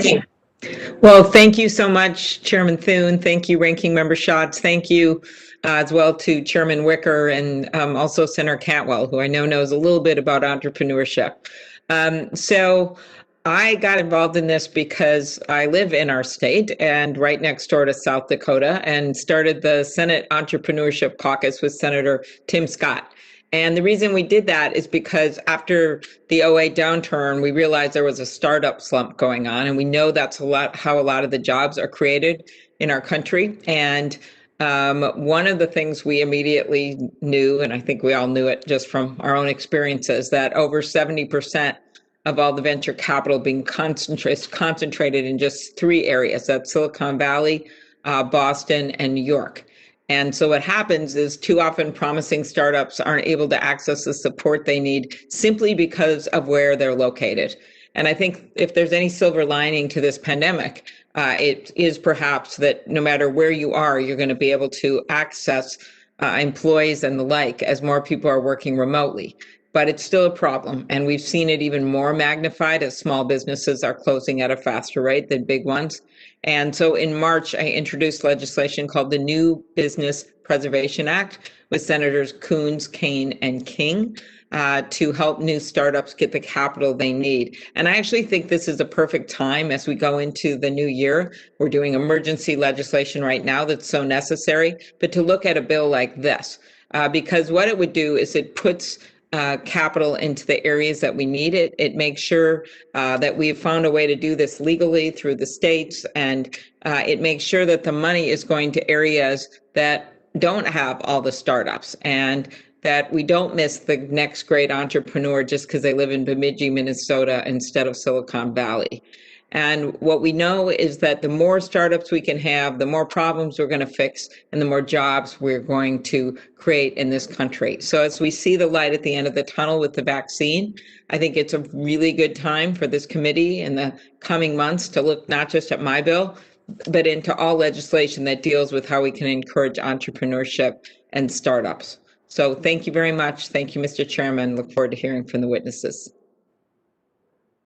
much. Well, thank you so much, Chairman Thune. Thank you, Ranking Member Schatz. Thank you as well to Chairman Wicker and also Senator Cantwell, who I know knows a little bit about entrepreneurship. So I got involved in this because I live in our state and right next door to South Dakota, and started the Senate Entrepreneurship Caucus with Senator Tim Scott. And the reason we did that is because after the '08 downturn, we realized there was a startup slump going on, and we know that's how a lot of the jobs are created in our country. And one of the things we immediately knew, and I think we all knew it just from our own experiences, that over 70% of all the venture capital being concentrated in just three areas. That's Silicon Valley, Boston, and New York. And so what happens is too often promising startups aren't able to access the support they need simply because of where they're located. And I think if there's any silver lining to this pandemic, it is perhaps that no matter where you are, you're going to be able to access employees and the like as more people are working remotely. But it's still a problem. And we've seen it even more magnified as small businesses are closing at a faster rate than big ones. And so in March, I introduced legislation called the New Business Preservation Act with Senators Coons, Kaine, and King to help new startups get the capital they need. And I actually think this is a perfect time as we go into the new year. We're doing emergency legislation right now that's so necessary, but to look at a bill like this, because what it would do is it puts capital into the areas that we need it. It makes sure that we've found a way to do this legally through the states, and it makes sure that the money is going to areas that don't have all the startups, and that we don't miss the next great entrepreneur just because they live in Bemidji, Minnesota instead of Silicon Valley. And what we know is that the more startups we can have, the more problems we're going to fix, and the more jobs we're going to create in this country. So as we see the light at the end of the tunnel with the vaccine, I think it's a really good time for this committee in the coming months to look not just at my bill, but into all legislation that deals with how we can encourage entrepreneurship and startups. So thank you very much. Thank you, Mr. Chairman. Look forward to hearing from the witnesses.